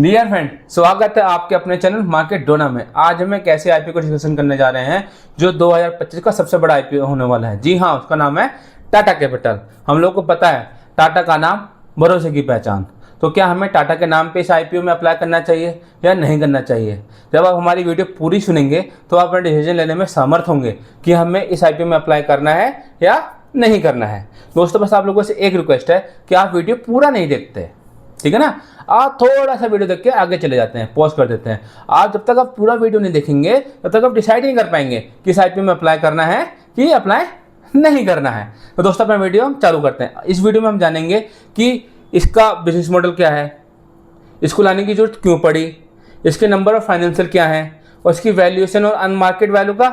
Dear friend, स्वागत है आपके अपने चैनल मार्केट डोना में। आज हम कैसे आईपीओ को डिस्कशन करने जा रहे हैं जो 2025 का सबसे बड़ा आईपीओ होने वाला है। जी हाँ, उसका नाम है टाटा कैपिटल। हम लोग को पता है टाटा का नाम भरोसे की पहचान। तो क्या हमें टाटा के नाम पे इस आईपीओ में अप्लाई करना चाहिए या नहीं करना चाहिए? जब आप हमारी वीडियो पूरी सुनेंगे तो आप अपना डिसीजन लेने में समर्थ होंगे कि हमें इस आईपीओ में अप्लाई करना है या नहीं करना है। दोस्तों, बस आप लोगों से एक रिक्वेस्ट है कि आप वीडियो पूरा नहीं देखते, ठीक है ना। आप थोड़ा सा वीडियो देख के आगे चले जाते हैं, पॉज कर देते हैं। आप जब तक आप पूरा वीडियो नहीं देखेंगे तब तक आप डिसाइड नहीं कर पाएंगे कि इस आईपीओ में अप्लाई करना है कि अप्लाई नहीं करना है। तो दोस्तों, अपना वीडियो चालू करते हैं। इस वीडियो में हम जानेंगे कि इसका बिजनेस मॉडल क्या है, इसको लाने की जरूरत क्यों पड़ी, इसके नंबर ऑफ फाइनेंशियल क्या है और इसकी वैल्यूएशन और अनमार्केट वैल्यू का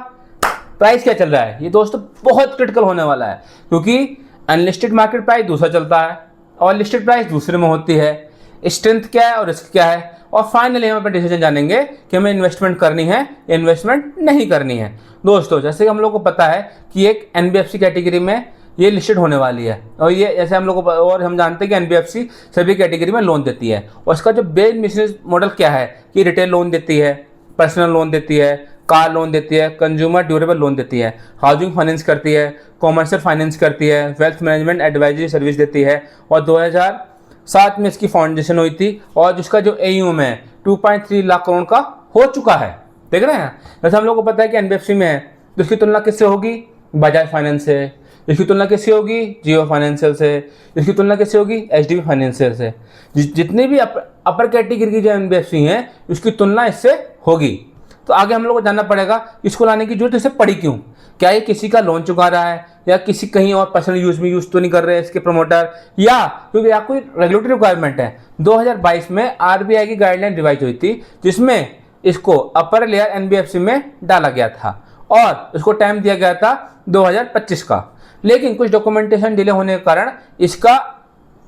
प्राइस क्या चल रहा है। ये दोस्तों बहुत क्रिटिकल होने वाला है, क्योंकि अनलिस्टेड मार्केट प्राइस दूसरा चलता है और लिस्टेड प्राइस दूसरे में होती है। स्ट्रेंथ क्या है और रिस्क क्या है, और फाइनली हम अपना डिसीजन जानेंगे कि हमें इन्वेस्टमेंट करनी है या इन्वेस्टमेंट नहीं करनी है। दोस्तों, जैसे कि हम लोग को पता है कि एक एनबीएफसी कैटेगरी में ये लिस्टेड होने वाली है, और ये जैसे हम लोग को और हम जानते हैं कि एनबीएफसी सभी कैटेगरी में लोन देती है। और इसका जो बेस बिजनेस मॉडल क्या है कि रिटेल लोन देती है, पर्सनल लोन देती है, कार लोन देती है, कंज्यूमर ड्यूरेबल लोन देती है, हाउसिंग फाइनेंस करती है, कॉमर्शियल फाइनेंस करती है, वेल्थ मैनेजमेंट एडवाइजरी सर्विस देती है। और 2007 में इसकी फाउंडेशन हुई थी और जिसका जो AUM है 2.3 लाख करोड़ का हो चुका है। देख रहे हैं, जैसे हम लोग को पता है कि एनबीएफसी में है तो इसकी तुलना किससे होगी? बजाज फाइनेंस से। इसकी तुलना किससे होगी? जियो फाइनेंशियल से। इसकी तुलना किससे होगी? एचडीबी फाइनेंशियल से। जितनी भी अपर कैटेगरी की जो एनबीएफसी हैं उसकी तुलना इससे होगी। तो आगे हम लोग को जानना पड़ेगा इसको लाने की जरूरत इसे पड़ी क्यों। क्या ये किसी का लोन चुका रहा है या किसी कहीं और पर्सनल यूज में यूज तो नहीं कर रहे हैं इसके प्रमोटर, या क्योंकि या कोई रेगुलेटरी रिक्वायरमेंट है। 2022 में आरबीआई की गाइडलाइन रिवाइज हुई थी जिसमें इसको अपर लेयर एनबीएफसी में डाला गया था और इसको टाइम दिया गया था 2025 का। लेकिन कुछ डॉक्यूमेंटेशन डिले होने के कारण इसका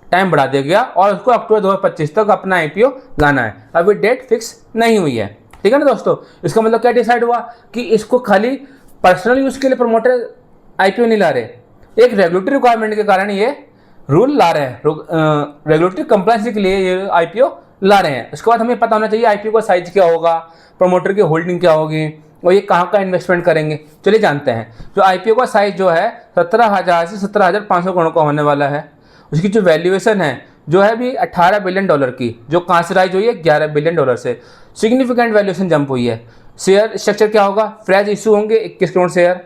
टाइम बढ़ा दिया गया और उसको अक्टूबर 2025 तक अपना आईपीओ लाना है। अभी डेट फिक्स नहीं हुई है, ठीक है ना दोस्तों। इसका मतलब क्या डिसाइड हुआ कि इसको खाली पर्सनल यूज के लिए प्रमोटर आईपीओ नहीं ला रहे, एक रेगुलेटरी रिक्वायरमेंट के कारण ये रूल ला रहे हैं, रेगुलेटरी कंप्लायंस के लिए ये आईपीओ ला रहे हैं। उसके बाद हमें पता होना चाहिए आईपीओ का साइज क्या होगा, प्रमोटर की होल्डिंग क्या होगी और ये कहाँ का इन्वेस्टमेंट करेंगे। चलिए जानते हैं। जो आईपीओ का साइज जो है 17,000 से 17,500 करोड़ का होने वाला है। उसकी जो वैल्यूएशन है जो है भी $18 बिलियन की, जो कहाँ से राइज हुई है? $11 बिलियन से। सिग्निफिकेंट वैल्यूएशन जंप हुई है। शेयर स्ट्रक्चर क्या होगा? फ्रेश इशू होंगे 21 करोड़ शेयर,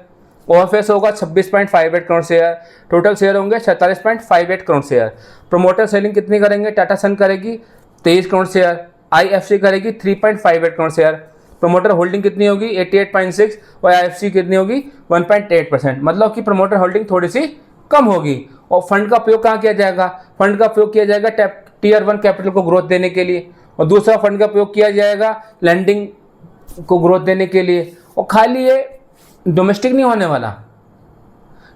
ओवरफेस होगा 26.58 करोड़ शेयर, टोटल शेयर होंगे 47.58 करोड़ शेयर। प्रमोटर सेलिंग कितनी करेंगे? टाटा सन करेगी 23 करोड़ शेयर, आईएफसी करेगी 3.58 करोड़ शेयर। प्रमोटर होल्डिंग कितनी होगी? 88.6 और आईएफसी कितनी होगी? 1.8%। मतलब कि प्रमोटर होल्डिंग थोड़ी सी कम होगी। और फंड का उपयोग कहाँ किया जाएगा? फंड का उपयोग किया जाएगा टीयर 1 कैपिटल को ग्रोथ देने के लिए, और दूसरा फंड का उपयोग किया जाएगा लैंडिंग को ग्रोथ देने के लिए। और खाली ये डोमेस्टिक नहीं होने वाला,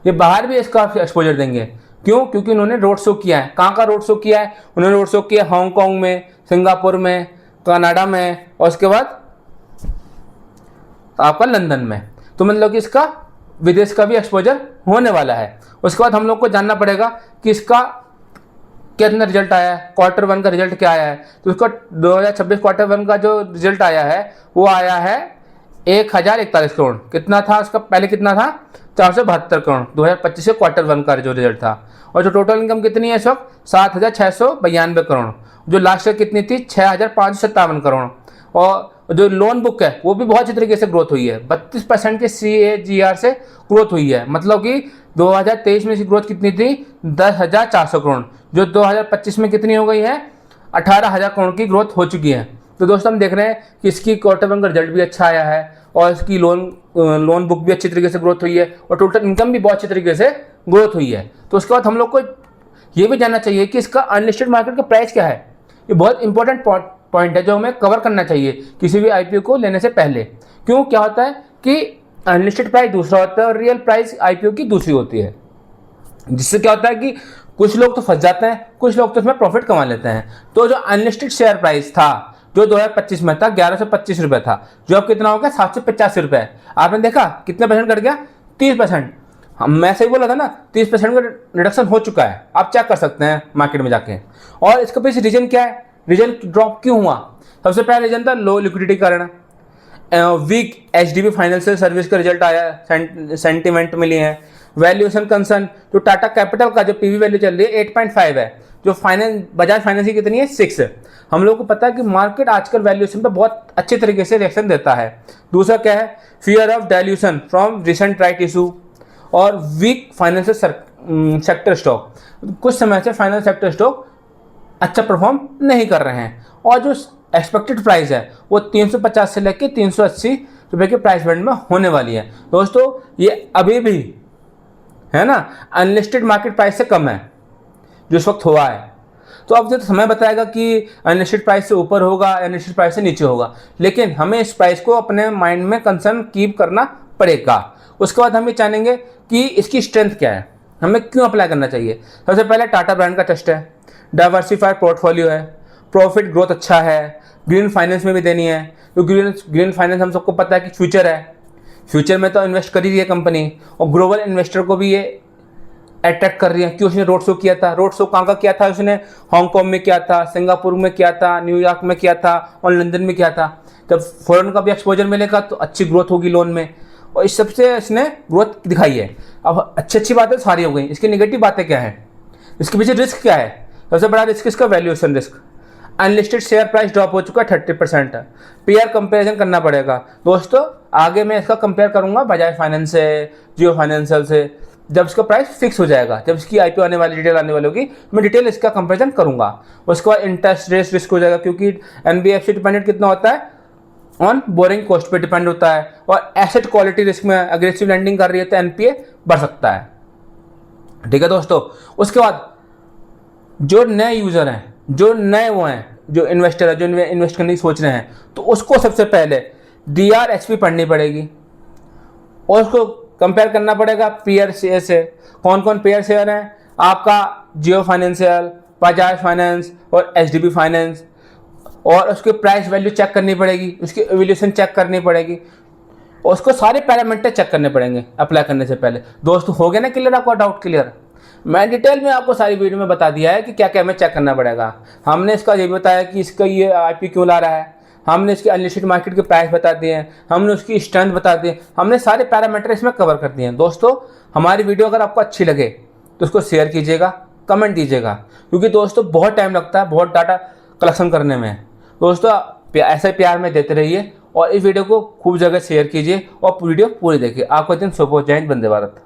ये बाहर भी इसका एक्सपोजर देंगे। क्यों? क्योंकि उन्होंने रोड शो किया है। कहाँ का रोड शो किया है? उन्होंने रोड शो किया हांगकांग में, सिंगापुर में, कनाडा में और उसके बाद आपका लंदन में। तो मतलब कि इसका विदेश का भी एक्सपोजर होने वाला है। उसके बाद हम लोग को जानना पड़ेगा कि इसका कितना रिजल्ट आया है, क्वार्टर 1 का रिजल्ट क्या आया है। तो उसका 2026 क्वार्टर 1 का जो रिजल्ट आया है वो आया है 1041 करोड़। कितना था उसका? पहले कितना था? 472 करोड़ 2025 के क्वार्टर 1 का जो रिजल्ट था। और जो टोटल इनकम कितनी है इस वक्त? 7,692 करोड़। जो लास्ट ईयर कितनी थी? 6,557 करोड़। और जो लोन बुक है वो भी बहुत अच्छी तरीके से ग्रोथ हुई है, 32% के CAGR से ग्रोथ हुई है। मतलब कि 2023 में इसकी ग्रोथ कितनी थी? 10,400 करोड़, जो 2025 में कितनी हो गई है? 18,000 करोड़ की ग्रोथ हो चुकी है। तो दोस्तों, हम देख रहे हैं कि इसकी क्वार्टर 1 का रिजल्ट भी अच्छा आया है और इसकी लोन बुक भी अच्छी तरीके से ग्रोथ हुई है और टोटल इनकम भी बहुत अच्छी तरीके से ग्रोथ हुई है। तो उसके बाद हम लोग को ये भी जानना चाहिए कि इसका अनलिस्टेड मार्केट का प्राइस क्या है। ये बहुत इंपॉर्टेंट पॉइंट है जो हमें कवर करना चाहिए किसी भी आईपीओ को लेने से पहले। क्यों? क्या होता है कि अनलिस्टेड प्राइस दूसरा होता है और रियल प्राइस आईपीओ की दूसरी होती है, जिससे क्या होता है कि कुछ लोग तो फंस जाते हैं, कुछ लोग तो इसमें प्रॉफिट कमा लेते हैं। तो जो अनलिस्टेड शेयर प्राइस था जो 2025 में था 1125 रुपये था, जो अब कितना हो गया? 785 रुपये। आपने देखा कितने परसेंट कट गया? 30%। मैं सही बोला था ना, 30% का रिडक्शन हो चुका है। आप चेक कर सकते हैं मार्केट में जाके। और इसका पीछे रीजन क्या है? रीजन ड्रॉप क्यों हुआ? सबसे पहला रीजन था लो लिक्विडिटी कारण, वीक एचडीबी फाइनेंशियल सर्विस का रिजल्ट आया, सेंटिमेंट मिली है। वैल्यूएशन कंसर्न, जो टाटा कैपिटल का जो पीवी वैल्यू चल रही है 8.5 है, जो फाइनेंस बजाज फाइनेंस की कितनी है 6 है। हम लोगों को पता है कि मार्केट आजकल वैल्यूएशन पे बहुत अच्छे तरीके से रिएक्शन देता है। दूसरा क्या है, fear of dilution from recent right issue और वीक फाइनेंशियल सेक्टर स्टॉक। कुछ समय से फाइनेंस सेक्टर स्टॉक अच्छा परफॉर्म नहीं कर रहे हैं और जो एक्सपेक्टेड प्राइस है वो 350 से लेकर 380 रुपये के प्राइस बैंड में होने वाली है। दोस्तों ये अभी भी है ना अनलिस्टेड मार्केट प्राइस से कम है जो इस वक्त हुआ है। तो अब जो समय बताएगा कि अनलिस्टेड प्राइस से ऊपर होगा, अनलिस्टेड प्राइस से नीचे होगा, लेकिन हमें इस प्राइस को अपने माइंड में कंसर्न कीप करना पड़ेगा। उसके बाद हम ये जानेंगे कि इसकी स्ट्रेंथ क्या है, हमें क्यों अप्लाई करना चाहिए। सबसे पहले टाटा ब्रांड का टेस्ट है, डाइवर्सिफाइड पोर्टफोलियो है, प्रॉफिट ग्रोथ अच्छा है, ग्रीन फाइनेंस में भी देनी है। तो ग्रीन फाइनेंस हम सबको पता है कि फ्यूचर है, फ्यूचर में तो इन्वेस्ट कर ही रही है कंपनी और ग्लोबल इन्वेस्टर को भी ये अट्रैक्ट कर रही है। क्यों उसने रोड शो किया था, रोड शो कहाँ का किया था उसने, हांगकांग में किया था, सिंगापुर में किया था, न्यूयॉर्क में किया था और लंदन में किया था। जब फॉरेन का भी एक्सपोजर मिलेगा तो अच्छी ग्रोथ होगी लोन में, और इस सबसे इसने ग्रोथ दिखाई है। अब अच्छी बातें सारी हो गई, इसकी नेगेटिव बातें क्या है, इसके पीछे रिस्क क्या है। सबसे बड़ा रिस्क इसका valuation risk, unlisted share price drop हो चुका है 30% है। पीआर कंपैरिजन करना पड़ेगा दोस्तों, आगे मैं इसका कंपेयर करूंगा बजाज फाइनेंस से, जियो फाइनेंशियल से, जब इसका प्राइस फिक्स हो जाएगा, जब इसकी आईपीओ आने वाली डिटेल आने वाली होगी, मैं डिटेल इसका कंपैरिजन करूंगा। उसके बाद इंटरेस्ट रेट रिस्क हो जाएगा, क्योंकि एनबीएफसी डिपेंडेंट कितना होता है, ऑन बोरिंग कॉस्ट पे डिपेंड होता है, और एसेट क्वालिटी रिस्क में अग्रेसिव लैंडिंग कर रही है तो एनपीए बढ़ सकता है। ठीक है दोस्तों, उसके बाद जो नए यूजर हैं, जो नए वो हैं, जो इन्वेस्टर है, जो इन्वेस्ट करने की सोच रहे हैं, तो उसको सबसे पहले डीआरएचपी पढ़नी पड़ेगी और उसको कंपेयर करना पड़ेगा पीयर शेयर से। कौन कौन पीयर शेयर हैं आपका, जियो फाइनेंशियल, बजाज फाइनेंस और एचडीबी फाइनेंस, और उसकी प्राइस वैल्यू चेक करनी पड़ेगी, उसकी एवोल्यूशन चेक करनी पड़ेगी, और उसको सारे पैरामीटर चेक करने पड़ेंगे अप्लाई करने से पहले। दोस्तों हो गया ना क्लियर, आपका डाउट क्लियर? मैं डिटेल में आपको सारी वीडियो में बता दिया है कि क्या क्या हमें चेक करना पड़ेगा। हमने इसका ये बताया कि इसका ये आईपी क्यों ला रहा है, हमने इसकी अनलिस्टेड मार्केट के प्राइस बता दिए हैं, हमने उसकी स्ट्रेंथ बता दिए, हमने सारे पैरामीटर इसमें कवर कर दिए हैं। दोस्तों हमारी वीडियो अगर आपको अच्छी लगे तो उसको शेयर कीजिएगा, कमेंट दीजिएगा, क्योंकि दोस्तों बहुत टाइम लगता है बहुत डाटा कलेक्शन करने में। दोस्तों ऐसे प्यार में देते रहिए और इस वीडियो को खूब जगह शेयर कीजिए और वीडियो पूरी देखिए। आपका दिन शुभ हो, जय हिंद, वंदे भारत।